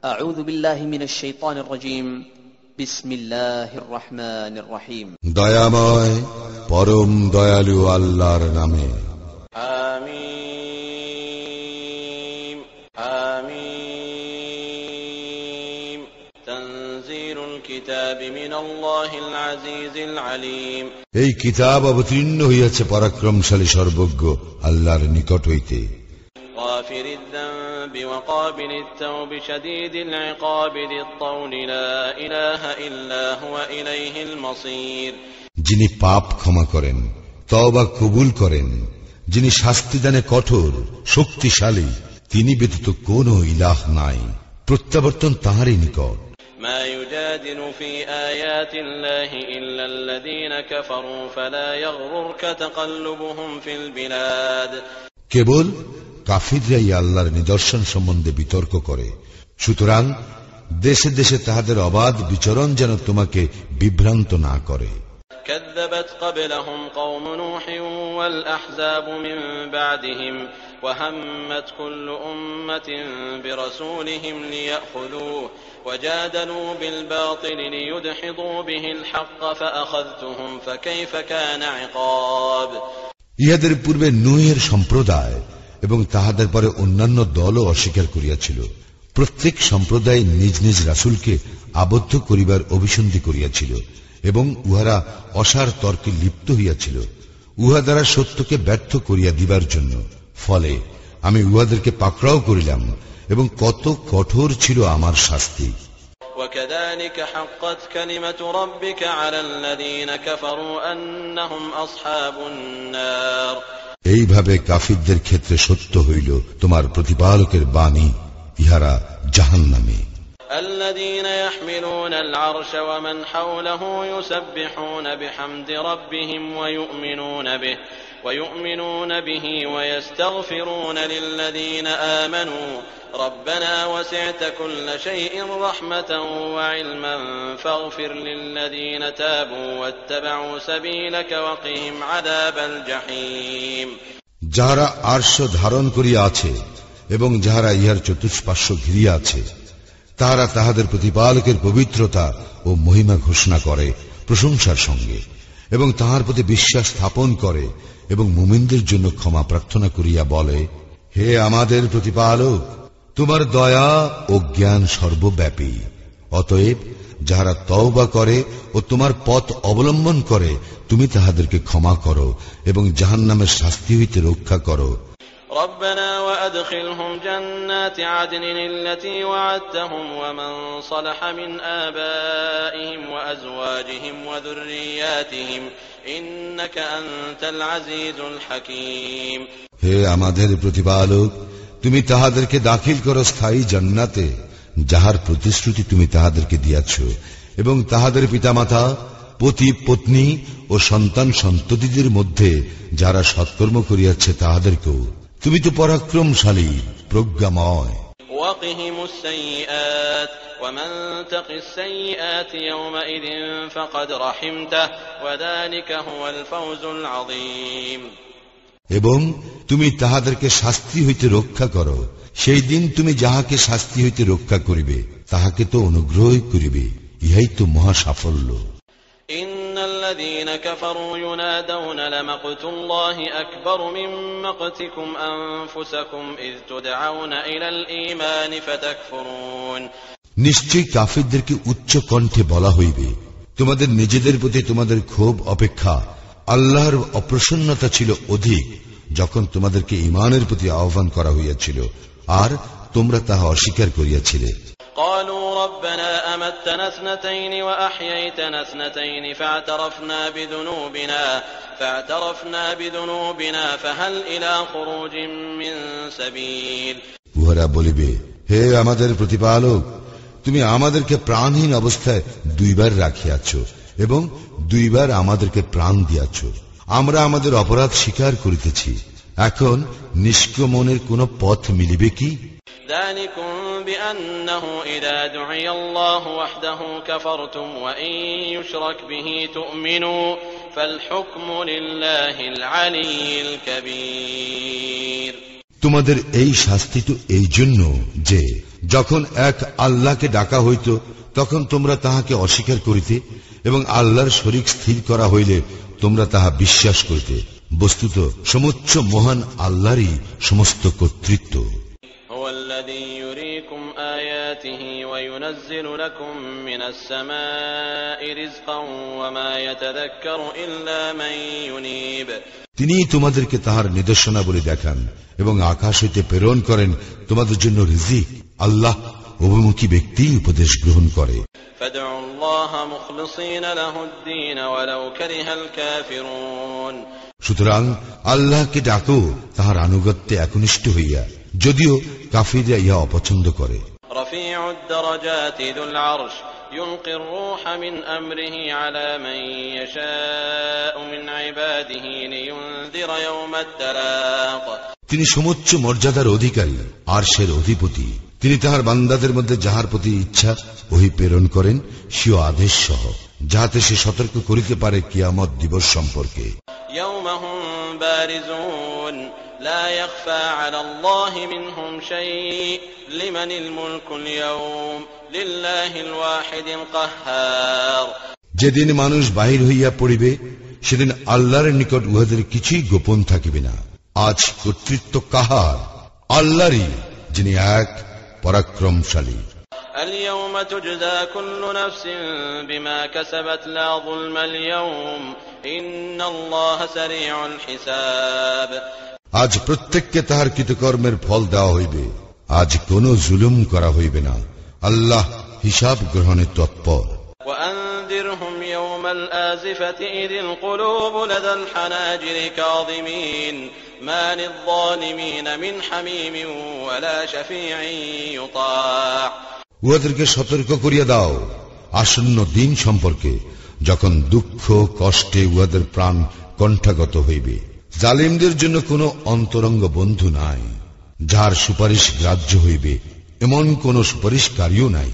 أعوذ بالله من الشيطان الرجيم بسم الله الرحمن الرحيم দয়াময় পরম দয়ালু আল্লাহর নামে آمين آمين تنزيل الكتاب من الله العزيز العليم এই কিতাব অবতীর্ণ হইয়াছে পরাক্রমশালী সর্বজ্ঞ আল্লাহর নিকট হইতে غافر الذنب وقابل التوب شديد العقاب ذي الطول لا إله إلا هو إليه المصير যিনি পাপ ক্ষমা করেন তওবা কবুল করেন যিনি শাস্তিদানে কঠোর শক্তিশালী তিনি ব্যতীত কোনো ইলাহ নাই প্রত্যাবর্তন তাঁরই নিকট ما يجادل في آيات الله إلا الذين كفروا فلا يغررك تقلبهم في البلاد কেবল কাফিররাই আল্লাহর নিদর্শন সম্বন্ধে বিতর্ক করে সুতরাং দেশে দেশে তাহাদের অবাধ বিচরণ যেন তোমাকে বিভ্রান্ত না করে كذبت قبلهم قوم نوح والأحزاب من بعدهم وهمت كل أمة برسولهم ليأخذوه وجادلوا بالباطل ليدحضوا به الحق فأخذتهم فكيف كان عقاب ইহাদের পূর্বে নূহের সম্প্রদায় এবং তাহাদের পরে অন্যান্য দলও অস্বীকার করিয়াছিল প্রত্যেক সম্প্রদায় নিজ নিজ রাসূলকে আবদ্ধ করিবার অভিসন্ধি করিয়াছিল এবং উহারা অসার তর্কে লিপ্ত হইয়াছিল উহা দ্বারা সত্যকে ব্যর্থ করিয়া দিবার জন্য ফলে আমি উহাদেরকে পাকড়াও করিলাম এবং কত কঠোর ছিল আমার শাস্তি وكذلك حقت كلمة ربك على الذين كفروا أنهم أصحاب النار এইভাবে কাফিরদের ক্ষেত্রে সত্য হইল তোমার প্রতিপালকের বাণী ইহারা জাহান্নামে الذين يحملون العرش ومن حوله يسبحون بحمد ربهم ويؤمنون به ويستغفرون للذين آمنوا ربنا وسعت كل شيء رحمة وعلما فاغفر للذين تابوا واتبعوا سبيلك وقهم عذاب الجحيم যাহারা আরশ ধারণ করিয়া আছে এবং যাহারা ইহার চতুষ্পার্শ্ব ঘিরিয়া আছে তাহারা তাহাদের প্রতিপালকের পবিত্রতা ও মহিমা ঘোষণা করে প্রশংসার সঙ্গে এবং তাহার প্রতি বিশ্বাস স্থাপন করে এবং মুমিনদের জন্য ক্ষমা প্রার্থনা করিয়া বলে হে আমাদের প্রতিপালক তোমার দয়া ও জ্ঞান সর্বব্যাপী অতএব যাহারা তওবা করে ও তোমার পথ অবলম্বন করে তুমি তাহাদেরকে ক্ষমা করো এবং জাহান্নামের শাস্তি হইতে রক্ষা করো ربنا وأدخلهم جنات عدن التي وعدتهم ومن صلح من آبائهم وأزواجهم وذرياتهم إنك أنت العزيز الحكيم হে আমাদের প্রতিপালক তুমি তাহাদেরকে দাখিল করো স্থায়ী জান্নাতে যাহার প্রতিশ্রুতি তুমি তাহাদেরকে দিয়াছ এবং তাহাদের পিতামাতা পতি পত্নী ও সন্তান সন্ততিদের মধ্যে যারা সৎকর্ম করিয়াছে তাহাদেরকেও তুমি তো পরাক্রমশালী প্রজ্ঞাময় وقهم السيئات ومن تق السيئات يومئذ فقد رحمته وذلك هو الفوز العظيم এবং তুমি তাহাদেরকে শাস্তি হইতে রক্ষা করো সেই দিন তুমি যাহাকে শাস্তি হইতে রক্ষা করিবে তাহাকে তো অনুগ্রহ করিবে ইহাই তো মহা সাফল্য إن الذين كفروا ينادون لمقت الله أكبر من مقتكم أنفسكم إذ تدعون إلى الإيمان فتكفرون নিশ্চয়ই কাফিরদেরকে উচ্চ কণ্ঠে বলা হইবে তোমাদের নিজেদের প্রতি তোমাদের ক্ষোভ অপেক্ষা আল্লাহর অপ্রসন্নতা ছিল অধিক যখন তোমাদেরকে ঈমানের প্রতি আহ্বান করা হইয়াছিল আর তোমরা তাহা অস্বীকার করিয়াছিলে قالوا ربنا أمتنا اثنتين وأحييتنا اثنتين فاعترفنا بذنوبنا فهل إلى خروج من سبيل উহারা বলিবে হে আমাদের প্রতিপালক তুমি আমাদেরকে প্রাণহীন অবস্থায় দুইবার রাখিয়াছ এবং দুইবার আমাদেরকে প্রাণ দিয়াছ আমরা আমাদের অপরাধ স্বীকার করিতেছি এখন নিষ্ক্রমণের কোন পথ মিলিবে কি ذلكم بأنه إذا دعي الله وحده كفرتم وإن يشرك به تؤمنوا فالحكم لله العلي الكبير তোমাদের এই শাস্তি তো এই জন্য যে যখন এক আল্লাহকে ডাকা হইত তখন তোমরা তাহাকে অস্বীকার করিতে এবং আল্লাহর শরীক স্থির করা হইলে তোমরা তাহা বিশ্বাস করিতে। বস্তুত সমুচ্চ মহান আল্লাহরই সমস্ত কর্তৃত্ব। তিনি তোমাদেরকে তাহার নিদর্শনাবলী দেখান এবং আকাশ হইতে প্রেরণ করেন তোমাদের জন্য রিজিক। আল্লাহ অভিমুখী ব্যক্তি উপদেশ গ্রহণ করে। সুতরাং আল্লাহকে ডাকো তাহার আনুগত্যে একনিষ্ঠ হইয়া, যদিও কাফিররা ইহা অপছন্দ করে। يلقي الروح من أمره على من يشاء من عباده لينذر يوم التلاق তিনি সমুচ্চ মর্যাদার অধিকারী, আরশের অধিপতি। তিনি তাহার বান্দাদের মধ্যে যাহার প্রতি ইচ্ছা ওহি প্রেরণ করেন স্বীয় আদেশ সহ, যাহাতে সে সতর্ক করিতে পারে কিয়ামত দিবস সম্পর্কে। ইয়াউমাহুম বারিজুন لا يخفى على الله منهم شيء لمن الملك اليوم لله الواحد القهار যেদিন মানুষ বাহির হইয়া পড়িবে সেদিন আল্লাহর নিকট উহাদের কিছুই গোপন থাকিবে না। আজ কর্তৃত্ব কাহার? আল্লাহরই, যিনি এক পরাক্রমশালী। اليوم تجزى كل نفس بما كسبت لا ظلم اليوم إن الله سريع الحساب আজ প্রত্যেককে তাহার কৃতকর্মের ফল দেওয়া হইবে, আজ কোন জুলুম করা হইবে না। আল্লাহ হিসাব গ্রহণে তৎপর। وأنذرهم يوم الآزفة إذ القلوب لدى الحناجر كاظمين ما للظالمين من حميم ولا شفيع يطاع উহাদেরকে সতর্ক করিয়া দাও আসন্ন দিন সম্পর্কে, যখন দুঃখ কষ্টে উহাদের প্রাণ কণ্ঠাগত হইবে। জালিমদের জন্য কোন অন্তরঙ্গ বন্ধু নাই, যার সুপারিশ গ্রাহ্য হইবে এমন কোন সুপারিশকারীও নাই।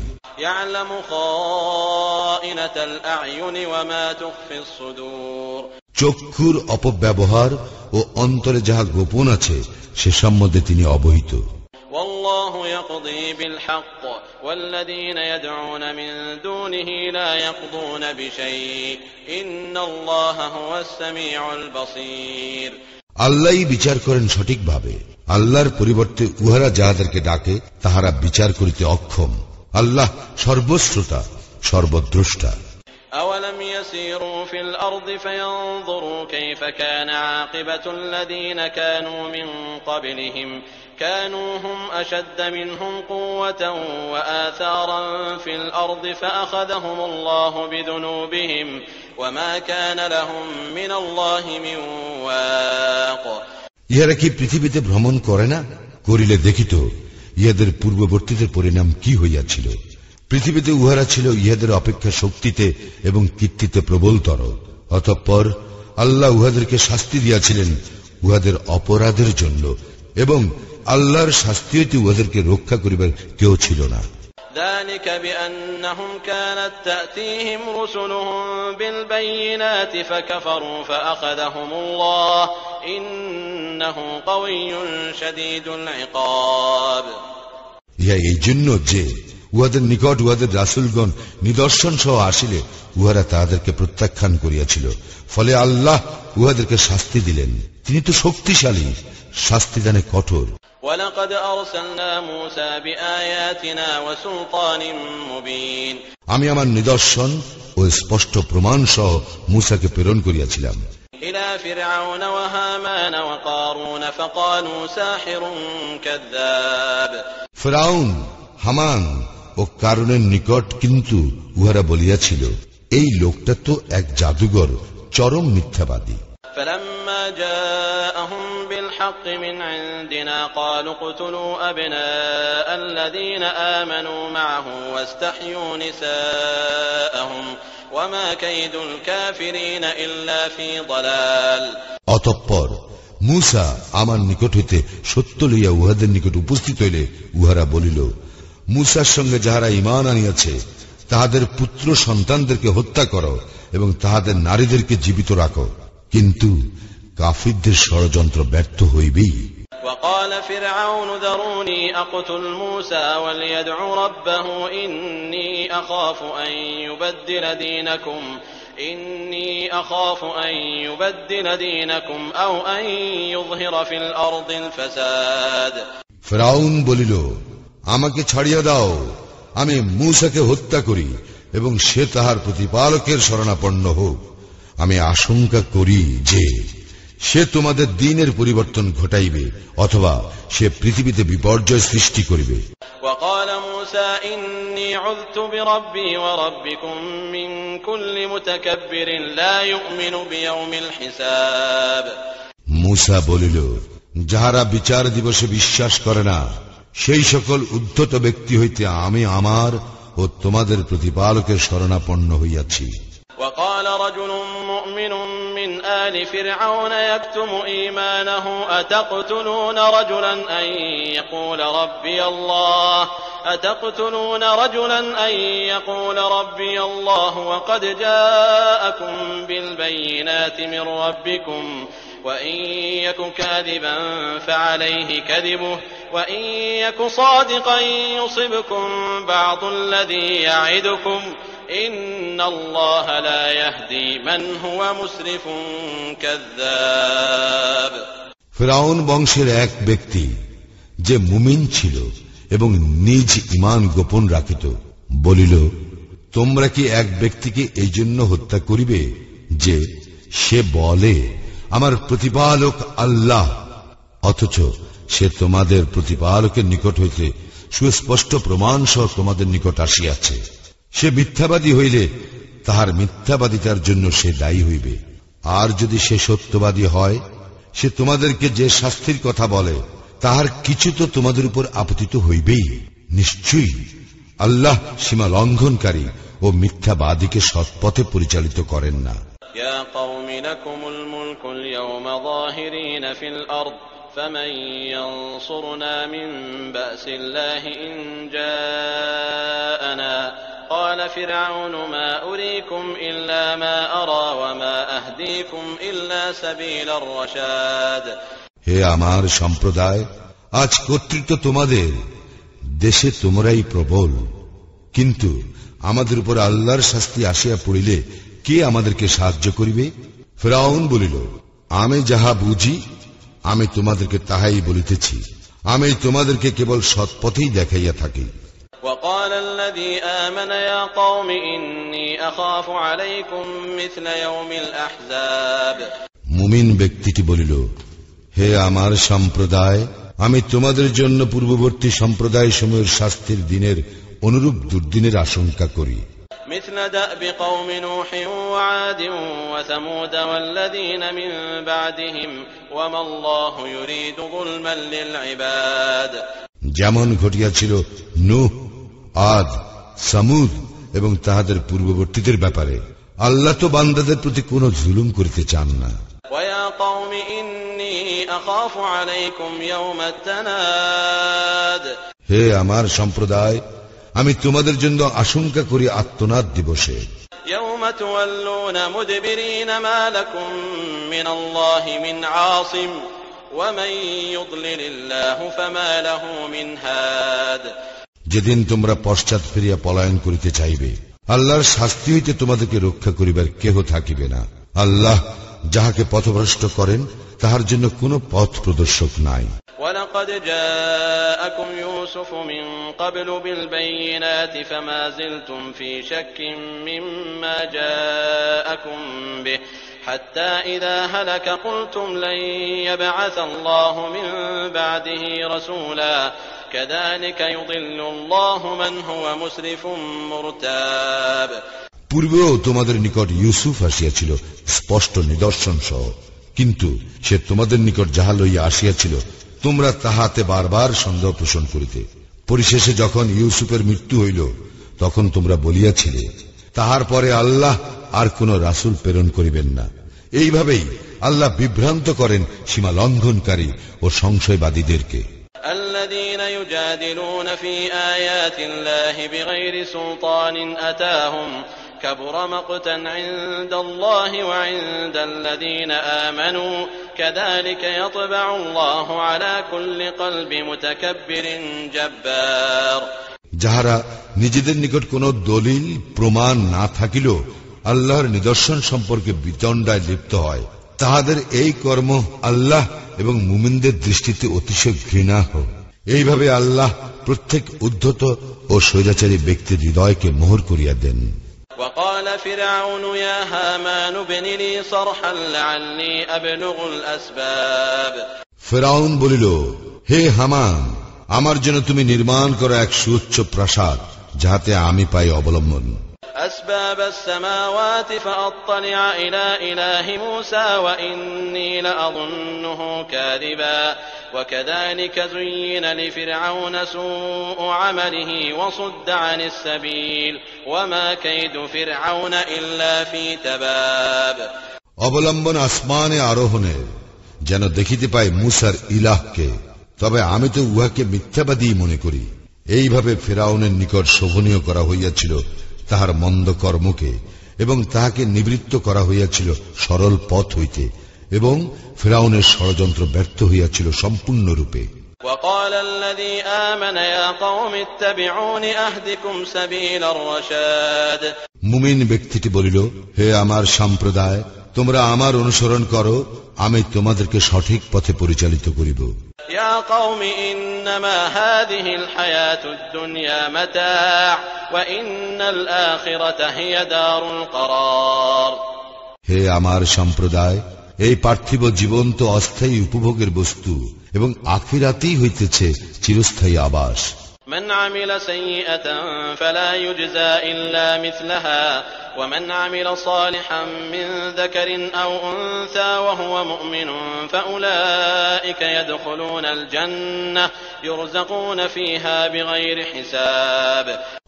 চক্ষুর অপব্যবহার ও অন্তরে যাহা গোপন আছে সে সম্বন্ধে তিনি অবহিত। والله يقضي بالحق والذين يدعون من دونه لا يقضون بشيء إن الله هو السميع البصير আল্লাহই বিচার করেন সঠিকভাবে। আল্লাহর পরিবর্তে উহারা যাহাদেরকে ডাকে তাহারা বিচার করিতে অক্ষম। আল্লাহ সর্বশ্রোতা সর্বদ্রষ্টা। أولم يسيروا في الأرض فينظروا كيف كان عاقبة الذين كانوا من قبلهم كانوا هم أشد منهم قوة وآثارا في الأرض فأخذهم الله بذنوبهم وما كان لهم من الله من واق ইহারা কি পৃথিবীতে ভ্রমণ করে না? করিলে দেখিত ইহাদের পূর্ববর্তীদের পরিণাম কি হইয়াছিল। পৃথিবীতে উহারা ছিল ইহাদের অপেক্ষা শক্তিতে এবং কীর্তিতে প্রবলতর। অতঃপর আল্লাহ উহাদেরকে শাস্তি দিয়াছিলেন উহাদের অপরাধের জন্য, এবং আল্লাহর শাস্তি হইতে উহাদেরকে রক্ষা করিবার কেউ ছিল না। ذلك بأنهم كانت تأتيهم رسلهم بالبينات فكفروا فأخذهم الله إنه قوي شديد العقاب ইহা এই জন্য যে উহাদের নিকট উহাদের রাসূলগণ নিদর্শন সহ আসিলে উহারা তাহাদেরকে প্রত্যাখ্যান করিয়াছিল, ফলে আল্লাহ উহাদেরকে শাস্তি দিলেন। তিনি তো শক্তিশালী, শাস্তিদানে কঠোর। وَلَقَدْ أَرْسَلْنَا مُوسَى بِآيَاتِنَا وَسُلْطَانٍ مُبِينٍ আমি আমার নিদর্শন ও স্পষ্ট প্রমাণ সহ মূসাকে প্রেরণ করিয়াছিলাম إِلَى فِرْعَوْنَ وَهَامَانَ وَقَارُونَ فَقَالُوا سَاحِرٌ كَذَّابٌ ফিরআউন, হামান ও কারুনের নিকট কিন্তু উহারা বলিয়াছিল, এই লোকটা তো এক জাদুঘর, চরম মিথ্যাবাদী। فَلَمَّا جَاءَهُم بِالْحَقِّ مِنْ عِندِنَا قَالُوا اقْتُلُوا أَبْنَاءَ الَّذِينَ آمَنُوا مَعَهُ وَاسْتَحْيُوا نِسَاءَهُمْ وَمَا كَيْدُ الْكَافِرِينَ إِلَّا فِي ضَلَالٍ অতঃপর মূসা আমার নিকট হইতে সত্য লইয়া উহাদের নিকট উপস্থিত হইলে উহারা বলিল, মূসার সঙ্গে যাহারা ঈমান আনিয়াছে তাহাদের পুত্র সন্তানদেরকে হত্যা করো এবং তাহাদের নারীদেরকে জীবিত রাখো, কিন্তু কাফিরদের ষড়যন্ত্র ব্যর্থ হইবেই। وقال فرعون ذروني أقتل موسى وليدع ربه إني أخاف أن يبدل دينكم أو أن يظهر في الأرض الفساد. ফিরআউন বলিল, আমাকে ছাড়িয়া দাও, আমি মূসাকে হত্যা করি এবং সে তাহার প্রতিপালকের শরণাপন্ন হোক। আমি আশঙ্কা করি যে সে তোমাদের দ্বীনের পরিবর্তন ঘটাইবে অথবা সে পৃথিবীতে বিপর্যয় সৃষ্টি করিবে। وقال موسى إني عذت بربي وربكم من كل متكبر لا يؤمن بيوم الحساب. মূসা বলিল, যাহারা বিচার দিবসে বিশ্বাস করে না সেই সকল উদ্ধত ব্যক্তি হইতে আমি আমার ও তোমাদের প্রতিপালকের শরণাপন্ন হইয়াছি। وقال رجل مؤمن من آل فرعون يكتم إيمانه أتقتلون رجلا أن يقول ربي الله وقد جاءكم بالبينات من ربكم وإن يك كاذبا فعليه كذبه وإن يك صادقا يصبكم بعض الذي يعدكم إن الله لا يهدي من هو مسرف كذاب. ফিরআউন বংশের এক ব্যক্তি যে মুমিন ছিল এবং নিজ ঈমান গোপন রাখিত বলিল, তোমরা কি এক ব্যক্তিকে এই জন্য হত্যা করিবে যে সে বলে আমার প্রতিপালক আল্লাহ, অথচ সে তোমাদের প্রতিপালকের নিকট হইতে সুস্পষ্ট প্রমাণ সহ তোমাদের নিকট আসিয়াছে। সে মিথ্যাবাদী হইলে তাহার মিথ্যাবাদিতার জন্য সে দায়ী হইবে। আর যদি সে সত্যবাদী হয়, সে তোমাদেরকে যে শাস্তির কথা বলে তাহার কিছু তো তোমাদের উপর আপতিত হইবেই। নিশ্চয়ই আল্লাহ সীমা লঙ্ঘনকারী ও মিথ্যাবাদীকে সৎপথে পরিচালিত করেন না। يا قوم لكم الملك اليوم ظاهرين في الأرض فمن ينصرنا من بأس الله إن جاءنا قال فرعون ما أريكم إلا ما أرى وما أهديكم إلا سبيل الرشاد. হে আমার সম্প্রদায়, আজ কর্তৃত্ব তোমাদের, দেশে তোমরাই প্রবল, কিন্তু আমাদের উপর আল্লাহর শাস্তি আসিয়া পড়িলে কে আমাদেরকে সাহায্য করিবে? ফিরআউন বলিল, আমি যাহা বুঝি আমি তোমাদেরকে তাহাই বলিতেছি, আমি তোমাদেরকে কেবল সৎপথেই দেখাইয়া থাকি। وقال الذي آمن يا قوم إني أخاف عليكم مثل يوم الأحزاب. মুমিন ব্যক্তিটি বলিল, হে আমার সম্প্রদায়, আমি তোমাদের জন্য পূর্ববর্তী সম্প্রদায় সমূহের শাস্তির দিনের অনুরূপ দুর্দিনের আশঙ্কা করি। مثل دأب قوم نوح وعاد وثمود والذين من بعدهم وما الله يريد ظلما للعباد. যেমন ঘটিয়াছিল নূহ, আদ, সামুদ এবং তাহাদের পূর্ববর্তীদের ব্যাপারে, আল্লাহ তো বান্দাদের প্রতি কোন জুলুম করিতে চান না। ويا قوم إني أخاف عليكم يوم التناد. হে আমার সম্প্রদায়, আমি তোমাদের জন্য আশঙ্কা করি আত্মনাদ দিবসে। يوم تولون مدبرين ما لكم من الله من عاصم ومن يضلل الله فما له من هاد. যেদিন তোমরা পশ্চাৎ ফিরিয়া পলায়ন করিতে চাইবে, আল্লাহর শাস্তি হইতে তোমাদেরকে রক্ষা করিবার কেহ থাকিবে না। আল্লাহ যাহাকে পথভ্রষ্ট করেন তাহার জন্য কোন পথ প্রদর্শক নাই। وَلَقَدْ جَاءَكُمْ يُوسُفُ مِنْ قَبْلُ بِالْبَيِّنَاتِ فَمَا زِلْتُمْ فِي شَكٍّ مِّمَّا جَاءَكُمْ بِهِ حَتَّى إِذَا هَلَكَ قُلْتُمْ لَنْ يَبْعَثَ اللَّهُ مِنْ بَعْدِهِ رَسُولًا كَذَلِكَ يُضِلُّ اللَّهُ مَنْ هُوَ مُسْرِفٌ مُرْتَابٌ. পূর্বেও তোমাদের নিকট ইউসুফ আসিয়াছিল স্পষ্ট নিদর্শন সহ, কিন্তু সে তোমাদের নিকট যাহা লইয়া আসিয়াছিল তোমরা তাহাতে বারবার সন্দেহ পোষণ করিতে। পরিশেষে যখন ইউসুফের মৃত্যু হইল, তখন তোমরা বলিয়াছিলে, তাহার পরে আল্লাহ আর কোন রাসূল প্রেরণ করিবেন না। এইভাবেই আল্লাহ বিভ্রান্ত করেন সীমা লঙ্ঘনকারী ও সংশয়বাদীদেরকে। الذين يجادلون في آيات الله بغير سلطان أتاهم كبر مقتا عند الله وعند الذين آمنوا كذلك يطبع الله على كل قلب متكبر جبار। যাহারা নিজেদের নিকট কোন দলিল প্রমাণ না থাকিলেও আল্লাহর নিদর্শন সম্পর্কে বিতণ্ডায় লিপ্ত হয়, তাহাদের এই কর্ম আল্লাহ এবং মুমিনদের দৃষ্টিতে অতিশয় ঘৃণাহ। এইভাবে আল্লাহ প্রত্যেক উদ্ধত ও স্বৈরাচারী ব্যক্তির হৃদয়কে মোহর করিয়া দেন। وقال فرعون يا هامان ابن لي صرحا لعلي أبلغ الأسباب। ফিরআউন বলিল, হে হামান, আমার জন্য তুমি নির্মাণ করো এক সুউচ্চ প্রাসাদ, যাহাতে আমি পাই অবলম্বন। أسباب السماوات فأطلع إلى إله موسى وإني لأظنه كاذبا وكذلك زين لفرعون سوء عمله وصد عن السبيل وما كيد فرعون إلا في تباب। অবলম্বন আসমানে আরোহণের, যেন দেখিতে পাই মুসার ইলাহকে, তবে আমি তো উহাকে মিথ্যাবাদী মনে করি। এইভাবে ফিরআউনের নিকট শোভনীয় করা হইয়াছিল তাহার মন্দ কর্মকে, এবং তাহাকে নিবৃত্ত করা হইয়াছিল সরল পথ হইতে, এবং ফিরআউনের ষড়যন্ত্র ব্যর্থ হইয়াছিল সম্পূর্ণরূপে। وقال الذي آمن يا قوم اتبعون أهدكم سبيل الرشاد। মুমিন ব্যক্তিটি বলিল, হে আমার সম্প্রদায়, তোমরা আমার অনুসরণ করো, আমি তোমাদেরকে সঠিক পথে পরিচালিত করিব। يا قوم إنما هذه الحياة الدنيا متاع وإن الآخرة هي دار القرار। হে আমার সম্প্রদায়, এই পার্থিব জীবন তো অস্থায়ী উপভোগের বস্তু, এবং আখিরাতেই হইতেছে চিরস্থায়ী আবাস। من عمل سيئة فلا يجزى إلا مثلها ومن عمل صالحا من ذكر أو أنثى وهو مؤمن فأولئك يدخلون الجنة يرزقون فيها بغير حساب।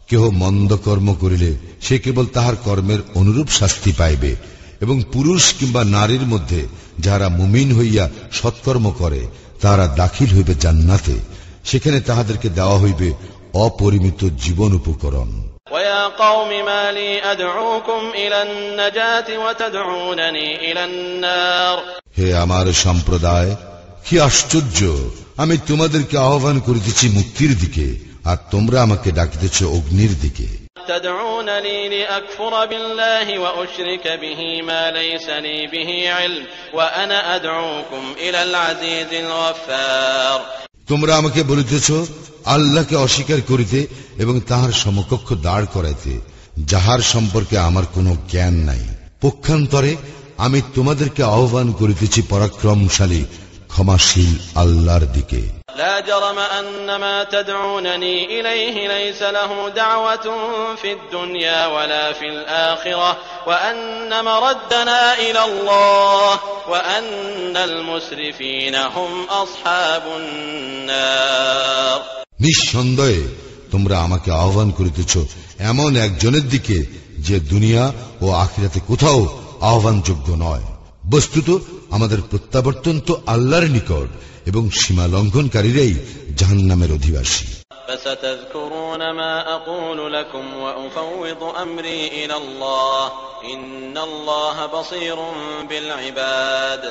কেহ মন্দ কর্ম করিলে সে কেবল তাহার কর্মের অনুরূপ শাস্তি পাইবে, এবং পুরুষ কিংবা নারীর মধ্যে যাহারা মুমিন হইয়া সৎকর্ম করে তাহারা দাখিল হইবে জান্নাতে, সেখানে তাহাদেরকে দেওয়া হইবে অপরিমিত জীবন উপকরণ। ويا قوم ما لي أدعوكم إلى النجاة وتدعونني إلى النار। হে আমার সম্প্রদায়, কি আশ্চর্য, আমি তোমাদেরকে আহ্বান করিতেছি মুক্তির দিকে, আর তোমরা আমাকে ডাকিতেছ অগ্নির দিকে। تدعونني لأكفر بالله وأشرك به ما ليس لي به علم وأنا أدعوكم إلى العزيز الغفار। তোমরা আমাকে বলিতেছ আল্লাহকে অস্বীকার করিতে এবং তাহার সমকক্ষ দাঁড় করাইতে, যাহার সম্পর্কে আমার কোনো জ্ঞান নাই। পক্ষান্তরে আমি তোমাদেরকে আহ্বান করিতেছি পরাক্রমশালী ক্ষমাশীল আল্লাহর দিকে। لا جرم أن ما تدعونني إليه ليس له دعوة في الدنيا ولا في الآخرة وأن مردنا إلى الله وأن المسرفين هم أصحاب النار। নিঃসন্দেহে তোমরা আমাকে আহ্বান করিতেছ এমন একজনের দিকে যে দুনিয়া ও আখিরাতে কোথাও আহ্বানযোগ্য নয়। বস্তুত আমাদের প্রত্যাবর্তন তো আল্লাহর নিকট, এবং সীমা লঙ্ঘনকারীরাই জাহান্নামের অধিবাসী। فستذكرون ما أقول لكم وأفوض أمري إلى الله إن الله بصير بالعباد।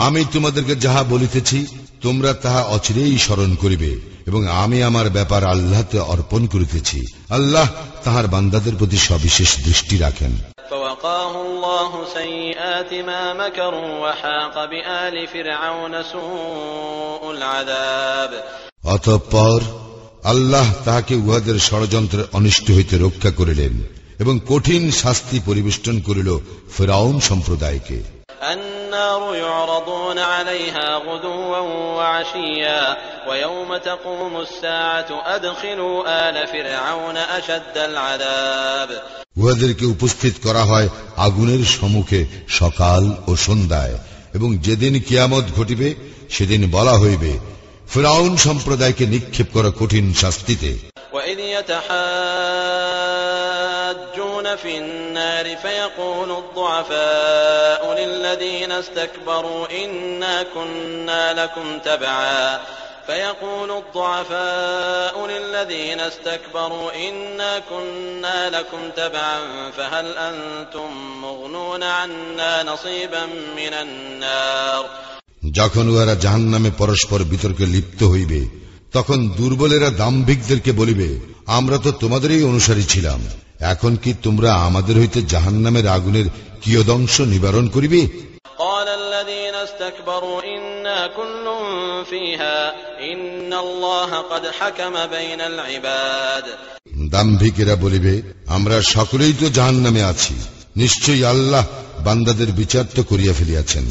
আমি তোমাদেরকে যাহা বলিতেছি তোমরা তাহা অচিরেই স্মরণ করিবে, এবং আমি আমার ব্যাপার আল্লাহতে অর্পণ করিতেছি। আল্লাহ তাহার বান্দাদের প্রতি সবিশেষ দৃষ্টি রাখেন। فوقاه الله سيئات ما مكروا وحاق بآل فرعون سوء العذاب। অতঃপর আল্লাহ তাহাকে উহাদের ষড়যন্ত্রের অনিষ্ট হইতে রক্ষা করিলেন, এবং কঠিন শাস্তি পরিবেষ্টন করিল ফিরআউন সম্প্রদায়কে। النار يعرضون عليها غدوا وعشيا ويوم تقوم الساعة أدخلوا آل فرعون أشد العذاب। উহাদেরকে উপস্থিত করা হয় আগুনের সম্মুখে সকাল ও সন্ধ্যায়, এবং যেদিন কিয়ামত ঘটিবে সেদিন বলা হইবে, ফিরআউন সম্প্রদায়কে নিক্ষেপ করা কঠিন শাস্তিতে। وإذ يتحاجون في النار فيقول الضعفاء للذين استكبروا إنا كنا لكم تبعا فيقول الضعفاء للذين استكبروا إنا كنا لكم تبعا فهل أنتم مغنون عنا نصيبا من النار যখন ওরা জাহান্নামে পরস্পর বিতর্কে লিপ্ত হইবে তখন দুর্বলেরা দাম্ভিকদেরকে বলিবে, আমরা তো তোমাদেরই অনুসারী ছিলাম, এখন কি তোমরা আমাদের হইতে জাহান্নামের আগুনের কিয়দংশ নিবারণ করিবে? قال الذين استكبروا إنا كل فيها إن الله قد حكم بين العباد দাম্ভিকেরা বলিবে, আমরা সকলেই তো জাহান্নামে আছি, নিশ্চয়ই আল্লাহ বান্দাদের বিচার তো করিয়া ফেলিয়াছেন।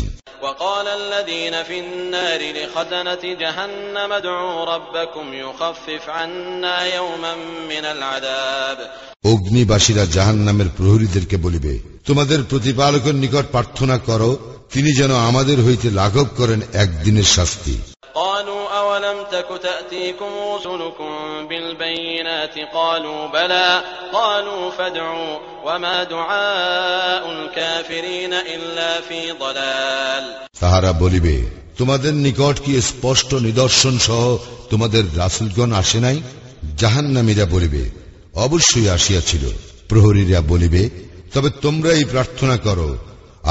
وقال الذين في النار لخزنة جهنم ادعوا ربكم يخفف عنا يوما من العذاب অগ্নিবাসীরা জাহান্নামের প্রহরীদেরকে বলিবে, তোমাদের প্রতিপালকের নিকট প্রার্থনা করো, তিনি যেন আমাদের হইতে লাঘব করেন একদিনের শাস্তি। قالوا أولم تك تأتيكم رسلكم بالبينات قالوا بلى قالوا فادعوا وما دعاء الكافرين إلا في ضلال তাহারা বলিবে, তোমাদের নিকট কি স্পষ্ট নিদর্শন সহ তোমাদের রাসূলগণ আসে নাই? জাহান্নামীরা বলিবে, অবশ্যই আসিয়াছিল। প্রহরীরা বলিবে, তবে তোমরা এই প্রার্থনা করো,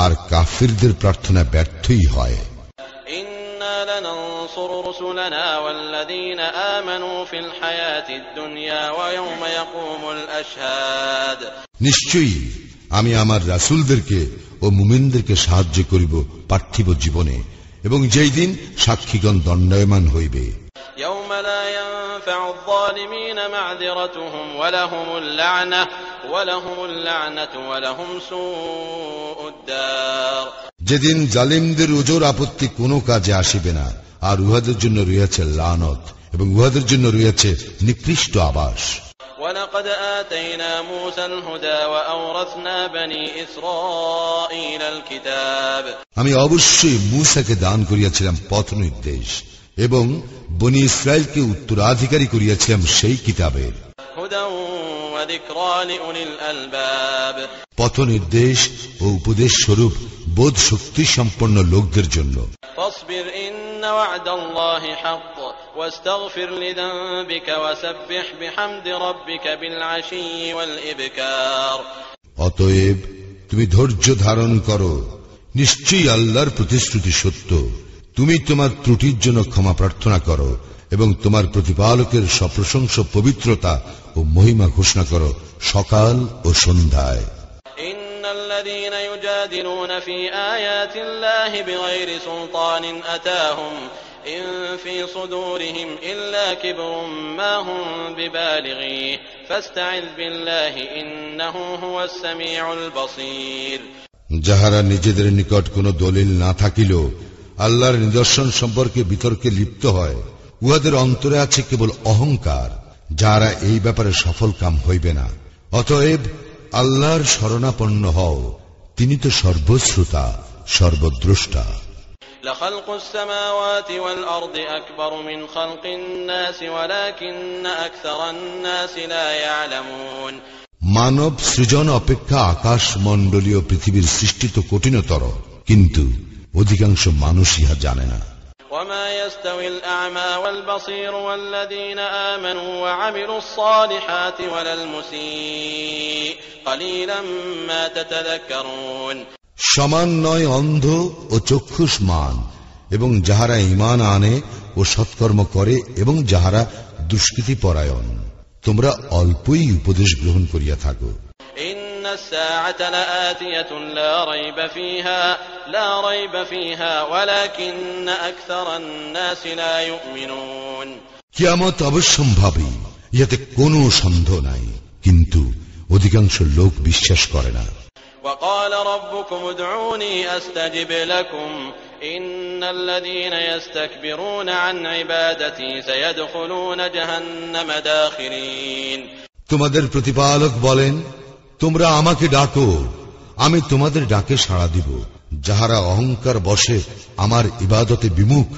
আর কাফিরদের প্রার্থনা ব্যর্থই হয়। إنا لننصر رسلنا والذين آمنوا في الحياة الدنيا ويوم يقوم الأشهاد নিশ্চয়ই আমি আমার রাসূলদেরকে ও মুমিনদেরকে সাহায্য করিব পার্থিব জীবনে এবং যেই দিন সাক্ষীগণ দণ্ডায়মান হইবে। يوم لا ينفع الظالمين معذرتهم ولهم اللعنة ولهم سوء الدار যেদিন জালিমদের ওজর আপত্তি কোনো কাজে আসিবে না, আর উহাদের জন্য রয়েছে লানত এবং উহাদের জন্য রয়েছে নিকৃষ্ট আবাস। ولقد آتينا موسى الهدى وأورثنا بني إسرائيل الكتاب আমি অবশ্যই মূসাকে দান করিয়াছিলাম পথ নির্দেশ এবং বনি ইসরায়েলকে উত্তরাধিকারী করিয়াছিলাম সেই কিতাবের। هدى وذكرى لأولي الألباب পথ নির্দেশ ও উপদেশ স্বরূপ বোধ শক্তি সম্পন্ন লোকদের জন্য। فاصبر إن وعد الله حق واستغفر لذنبك وسبح بحمد ربك بالعشي والإبكار অতএব তুমি ধৈর্য ধারণ করো, নিশ্চয়ই আল্লাহর প্রতিশ্রুতি সত্য, তুমি তোমার ত্রুটির জন্য ক্ষমা প্রার্থনা করো এবং তোমার প্রতিপালকের সপ্রশংস পবিত্রতা ও মহিমা ঘোষণা করো সকাল ও সন্ধ্যায়। إن الذين يجادلون في آيات الله بغير سلطان أتاهم إن في صدورهم إلا كبر ما هم ببالغيه فاستعذ بالله إنه هو السميع البصير যাহারা নিজেদের নিকট কোনো দলিল না থাকিলেও আল্লাহর নিদর্শন সম্পর্কে বিতর্কে লিপ্ত হয়, উহাদের অন্তরে আছে কেবল অহংকার, যারা এই ব্যাপারে সফল কাম হইবে না। অতএব আল্লাহর শরণাপন্ন হও, তিনি তো সর্বশ্রোতা সর্বদ্রষ্টা। لخلق السماوات والأرض أكبر من خلق الناس ولكن أكثر الناس لا يعلمون মানব সৃজন অপেক্ষা আকাশ মণ্ডলীয় পৃথিবীর সৃষ্টি তো কঠিনতর, কিন্তু অধিকাংশ মানুষ ইহা জানে না। وما يستوي الأعمى والبصير والذين آمنوا وعملوا الصالحات ولا المسيء قليلا ما تتذكرون সমান নয় অন্ধ ও চক্ষুষ্মান এবং যাহারা ঈমান আনে ও সৎকর্ম করে এবং যাহারা দুষ্কৃতি পরায়ণ, তোমরা অল্পই উপদেশ গ্রহণ করিয়া থাকো। إن الساعة لآتية لا ريب فيها ولكن أكثر الناس لا يؤمنون কিয়ামত অবশ্যম্ভাবী, ইহাতে কোনো সন্দেহ নাই, কিন্তু অধিকাংশ লোক বিশ্বাস করে না। وقال ربكم ادعوني أستجب لكم إن الذين يستكبرون عن عبادتي سيدخلون جهنم داخرين তোমাদের প্রতিপালক বলেন, তোমরা আমাকে ডাকো, আমি তোমাদের ডাকে সাড়া দিব। যাহারা অহংকার বশে আমার ইবাদতে বিমুখ,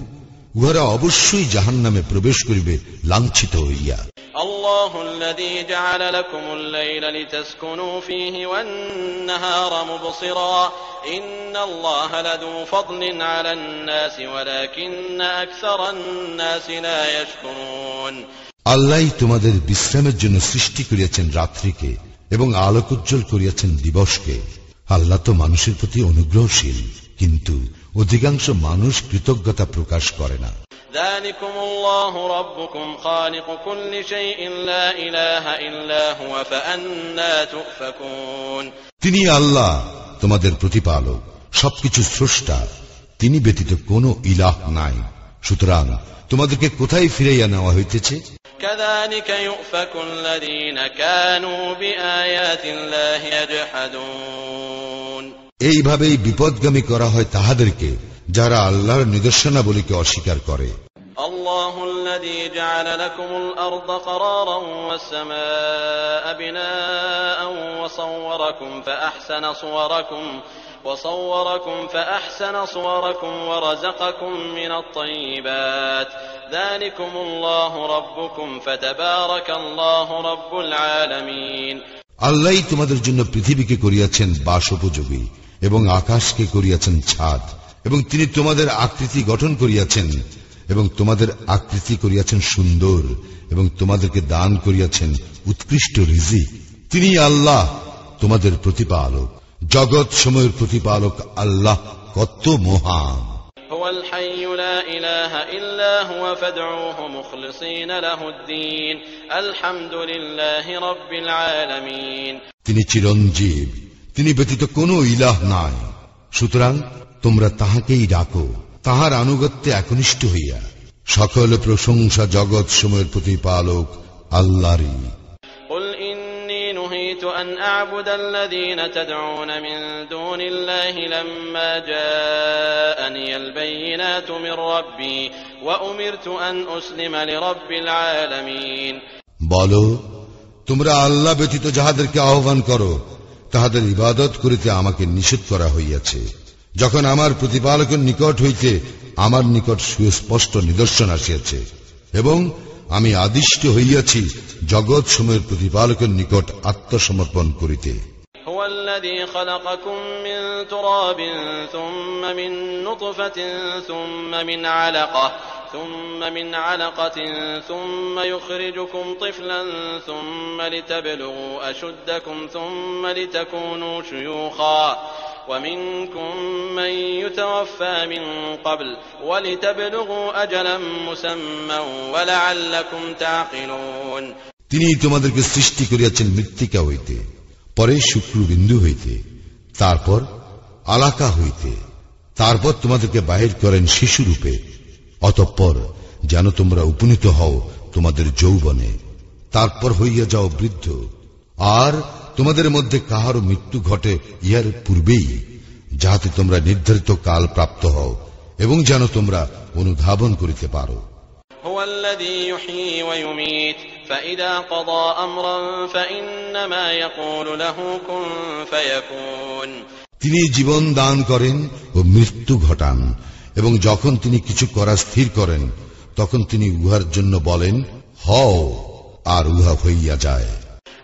উহারা অবশ্যই জাহান্নামে প্রবেশ করিবে লাঞ্ছিত হইয়া। الله الذي جعل لكم الليل لتسكنوا فيه والنهار مبصرا إن الله لذو فضل على الناس ولكن أكثر الناس لا يشكرون আল্লাহই তোমাদের বিশ্রামের জন্য সৃষ্টি করিয়াছেন রাত্রিকে এবং আলোক উজ্জ্বল করিয়াছেন দিবসকে। আল্লাহ তো মানুষের প্রতি অনুগ্রহশীল, কিন্তু অধিকাংশ মানুষ কৃতজ্ঞতা প্রকাশ করে না। ذلكم الله ربكم خالق كل شيء لا إله إلا هو فأنى تؤفكون তিনি আল্লাহ তোমাদের প্রতিপালক, সবকিছু স্রষ্টা, তিনি ব্যতীত কোনো ইলাহ নাই, সুতরাং তোমাদেরকে কোথায় ফিরাইয়া নেওয়া হইতেছে? كذلك يؤفك الذين كانوا بآيات الله يجحدون এইভাবেই বিপদগামী করা হয় তাহাদেরকে যারা আল্লাহর নিদর্শনাবলীকে অস্বীকার করে। الله الذي جعل لكم الأرض قرارا والسماء بناء وصوركم فأحسن صوركم ورزقكم من الطيبات ذلكم الله ربكم فتبارك الله رب العالمين আল্লাহই তোমাদের জন্য পৃথিবীকে করিয়াছেন বাসোপযোগী এবং আকাশকে করিয়াছেন ছাদ, এবং তিনি তোমাদের আকৃতি গঠন করিয়াছেন এবং তোমাদের আকৃতি করিয়াছেন সুন্দর, এবং তোমাদেরকে দান করিয়াছেন উৎকৃষ্ট রিজিক। তিনি আল্লাহ তোমাদের প্রতিপালক, জগৎ সময়ের প্রতিপালক আল্লাহ কত মহান। হুয়াল হাইয়্যু লা ইলাহা ইল্লা হুয়া ফাদউহু মুখলিসিনা লাহুদ-দ্বীন আলহামদুলিল্লাহি রাব্বিল আলামিন। তিনি চিরঞ্জীব, তিনি ব্যতীত কোনো ইলাহ নাই, সুতরাং তোমরা তাহাকেই ডাকো, তাহার আনুগত্যে একনিষ্ঠ হইয়া। সকল প্রশংসা জগৎ সময়ের প্রতিপালক আল্লাহরই। কুল ইন্নী নুহিতু আন আ'বুদা আল্লাযীনা তাদউনা মিন দুনিল্লাহি লাম্মা জাআনিয়াল বায়িনাতু মির রাব্বি ওয়া উমিরতু আন উসলিমা লিরাব্বিল আলামিন। বলো, তোমরা আল্লাহ ব্যতীত যাহাদেরকে আহ্বান করো তাহাদের ইবাদত করিতে আমাকে নিষেধ করা হইয়াছে, যখন আমার প্রতিপালকের নিকট হইতে আমার নিকট সুস্পষ্ট নিদর্শন আসিয়াছে, এবং আমি আদিষ্ট হইয়াছি জগৎ সময়ের প্রতিপালকের নিকট আত্মসমর্পণ করিতে। হুয়াল্লাযী খালাকাকুম মিন তুরাবিন সুম্মা মিন নুতফাতিন সুম্মা মিন আলাকাহ ثم من علقة ثم يخرجكم طفلا ثم لتبلغوا أشدكم ثم لتكونوا شيوخا ومنكم من يتوفى من قبل ولتبلغوا أجلا مسمى ولعلكم تعقلون। তিনি তোমাদেরকে সৃষ্টি করিয়াছেন মৃত্তিকা হইতে, পরে শুক্রবিন্দু হইতে, তারপর আলাকা হইতে, তারপর তোমাদেরকে বাহির করেন শিশুরূপে, অতঃপর যেন তোমরা উপনীত হও তোমাদের যৌবনে, তারপর হইয়া যাও বৃদ্ধ, আর তোমাদের মধ্যে কাহারও মৃত্যু ঘটে ইহার পূর্বেই, যাহাতে তোমরা নির্ধারিত কাল প্রাপ্ত হও এবং যেন তোমরা অনুধাবন করিতে পারো। হুয়াল্লাযী ইউহয়ী ওয়া ইউমীত ফাইযা ক্বাদা আমরান ফাইন্নামা ইয়াকুলু লাহু কুন ফায়াকুন। তিনি জীবন দান করেন ও মৃত্যু ঘটান, এবং যখন তিনি কিছু করা স্থির করেন তখন তিনি উহার জন্য বলেন হও, আর উহা হইয়া যায়।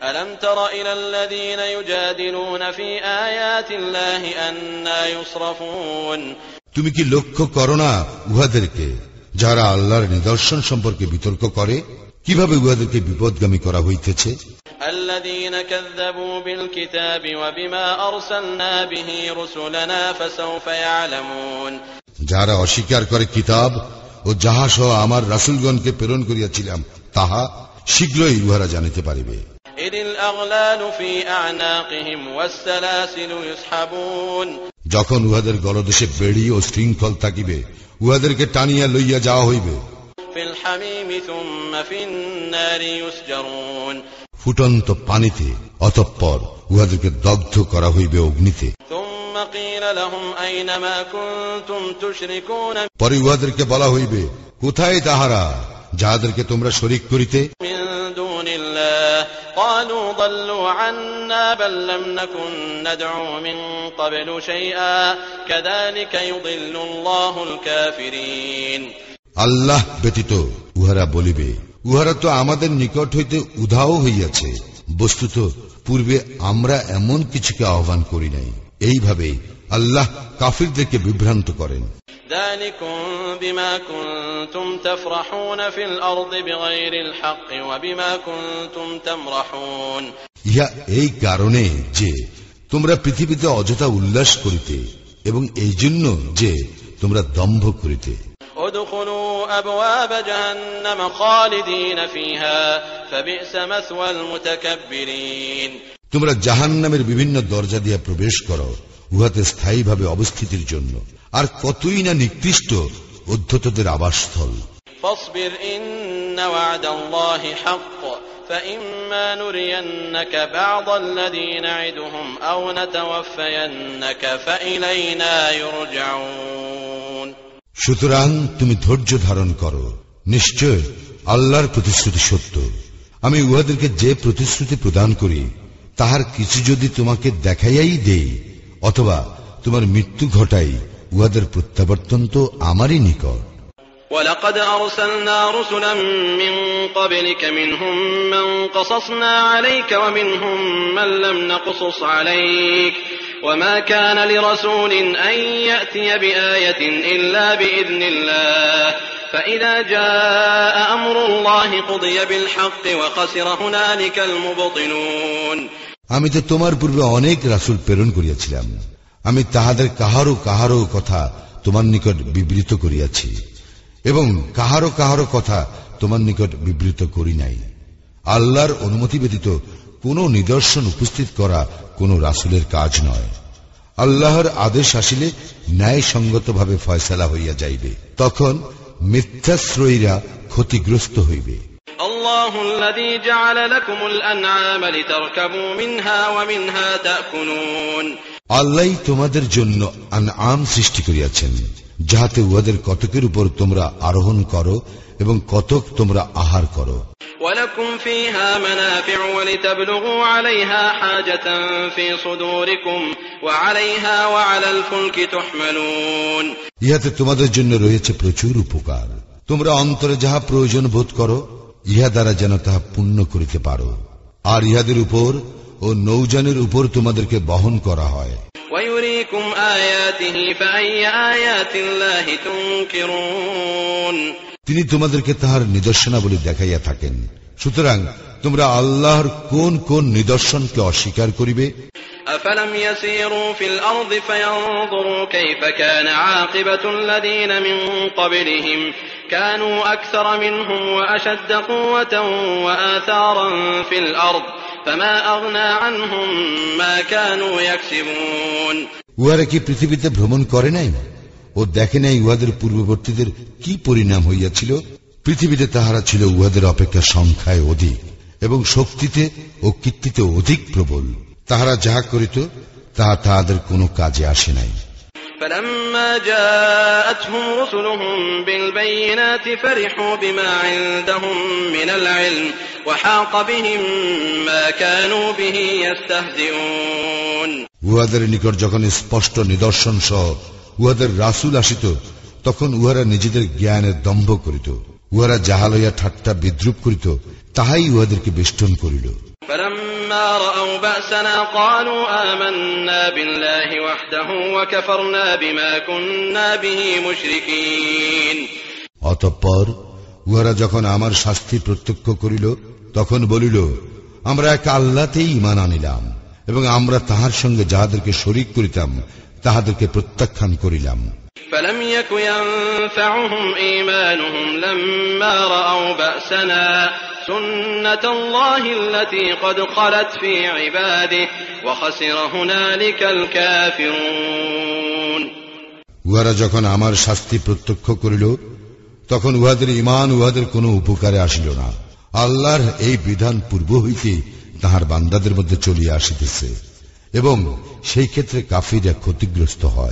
আলম তারা ইলাল্লাযীনা ইউজাদিলুনা ফি আয়াতিল্লাহি আন্না ইউসরাফুন। তুমি কি লক্ষ্য করো না উহাদেরকে যারা আল্লাহর নিদর্শন সম্পর্কে বিতর্ক করে, কিভাবে উহাদেরকে বিপদগামী করা হইতেছে? الذين كذبوا بالكتاب وبما أرسلنا به رسلنا فسوف يعلمون। যারা অস্বীকার করে কিতাব ও যাহা সহ আমার রাসূলগণকে প্রেরণ করিয়াছিলাম তাহা, শীঘ্রই উহারা জানিতে পারিবে। ইদিল আগলালু ফি আ'নাকিহিম ওয়াস-সালাসিলু ইউসহাবুন। যখন উহাদের গলদেশে বেড়ি ও শৃঙ্খল থাকিবে, উহাদেরকে টানিয়া লইয়া যাওয়া হইবে। ফিল হামিমি সুম্মা ফিন-নারি ইউসজারুন। ফুটন্ত পানিতে, অতঃপর উহাদেরকে দগ্ধ করা হইবে অগ্নিতে। পরে উহাদেরকে বলা হইবে, কোথায় তাহারা যাহাদেরকে তোমরা শরীক করিতে? আল্লাহ ব্যতীত উহারা বলিবে, উহারা তো আমাদের নিকট হইতে উধাও হইয়াছে। বস্তুত পূর্বে আমরা এমন কিছুকে আহ্বান করি নাই। এইভাবে আল্লাহ কাফিরদেরকে বিভ্রান্ত করেন। ذلكم بما كنتم تفرحون في الأرض بغير الحق وبما كنتم تمرحون। ইহা এই কারণে যে তোমরা পৃথিবীতে অযথা উল্লাস করিতে এবং এই জন্য যে তোমরা দম্ভ করিতে। ادخلوا أبواب جهنم خالدين فيها فبئس مثوى المتكبرين। তোমরা জাহান্নামের বিভিন্ন দরজা দিয়া প্রবেশ করো, উহাতে স্থায়ীভাবে অবস্থিতির জন্য, আর কতই না নিকৃষ্ট উদ্ধতদের আবাসস্থল। فاصبر إن وعد الله حق فإما نرينك بعض الذي نعدهم أو نتوفينك فإلينا يرجعون। সুতরাং তুমি ধৈর্য ধারণ করো, নিশ্চয় আল্লাহর প্রতিশ্রুতি সত্য। আমি উহাদেরকে যে প্রতিশ্রুতি প্রদান করি তাহার কিছু যদি তোমাকে দেখাইয়াই দেই অথবা তোমার মৃত্যু ঘটাই, উহাদের প্রত্যাবর্তন তো আমারই নিকট। ولقد أرسلنا رسلا من قبلك منهم من قصصنا عليك ومنهم من لم نقصص عليك وما كان لرسول أن يأتي بآية إلا بإذن الله فإذا جاء أمر الله قضي بالحق وخسر هنالك المبطلون। আমি তো তোমার পূর্বে অনেক রাসূল প্রেরণ করিয়াছিলাম, আমি তাহাদের কাহারও কাহারও কথা তোমার নিকট বিবৃত করিয়াছি এবং কাহারও কাহারও কথা তোমার নিকট বিবৃত করি নাই। আল্লাহর অনুমতি ব্যতীত কোন নিদর্শন উপস্থিত করা কোন রাসূলের কাজ নয়। আল্লাহর আদেশ আসিলে ন্যায়সঙ্গতভাবে ফয়সালা হইয়া যাইবে, তখন মিথ্যাশ্রয়ীরা ক্ষতিগ্রস্ত হইবে। الله الذي جعل لكم الأنعام لتركبوا منها ومنها تأكلون। আল্লাহই তোমাদের জন্য আনআম সৃষ্টি করিয়াছেন, যাহাতে উহাদের কতকের উপর তোমরা আরোহণ করো এবং কতক তোমরা আহার করো। ولكم فيها منافع ولتبلغوا عليها حاجة في صدوركم وعليها وعلى الفلك تحملون। ইহাতে তোমাদের জন্য রয়েছে প্রচুর উপকার। তোমরা অন্তরে যাহা প্রয়োজন বোধ করো, ইহা দ্বারা যেন তাহা পূর্ণ করিতে পারো, আর ইহাদের উপর ও নৌযানের উপর তোমাদেরকে বহন করা হয়। ويريكم آياته فأي آيات الله تنكرون। তিনি তোমাদেরকে তাহার নিদর্শনাবলী দেখাইয়া থাকেন, সুতরাং তোমরা আল্লাহর কোন কোন নিদর্শনকে অস্বীকার করিবে? أفلم يسيروا في الأرض فينظروا كيف كان عاقبة الذين من قبلهم كانوا أكثر منهم وأشد قوة وآثارا في الأرض فما أغنى عنهم ما كانوا يكسبون। উহারা কি পৃথিবীতে ভ্রমণ করে নাই ও দেখে নাই উহাদের পূর্ববর্তীদের কি পরিণাম হইয়াছিল? পৃথিবীতে তাহারা ছিল উহাদের অপেক্ষা সংখ্যায় অধিক এবং শক্তিতে ও কীর্তিতে অধিক প্রবল। তাহারা যাহা করিত তাহা তাহাদের কোনো কাজে আসে নাই। فلما جاءتهم رسلهم بالبينات فرحوا بما عندهم من العلم وحاق بهم ما كانوا به يستهزئون। উহাদের নিকট যখন স্পষ্ট নিদর্শন সহ উহাদের রাসূল আসিত, তখন উহারা নিজেদের জ্ঞানের দম্ভ করিত। উহারা যাহা লইয়া ঠাট্টা বিদ্রুপ করিত, তাহাই উহাদেরকে বেষ্টন করিল। فلما رأوا بأسنا قالوا آمنا بالله وحده وكفرنا بما كنا به مشركين। অতঃপর উহারা যখন আমার শাস্তি প্রত্যক্ষ করিল, তখন বলিল, আমরা এক আল্লাহতেই ঈমান আনিলাম এবং আমরা তাহার সঙ্গে যাহাদেরকে শরীক করিতাম তাহাদেরকে প্রত্যাখ্যান করিলাম। فلم يك ينفعهم إيمانهم لما رأوا بأسنا سنة الله التي قد خلت في عباده وخسر هنالك الكافرون। উহারা যখন আমার শাস্তি প্রত্যক্ষ করিল, তখন উহাদের ঈমান উহাদের কোনো উপকারে আসিল না। আল্লাহর এই বিধান পূর্ব হইতে তাহার বান্দাদের মধ্যে চলিয়া আসিতেছে এবং সেই ক্ষেত্রে কাফিররা ক্ষতিগ্রস্ত হয়।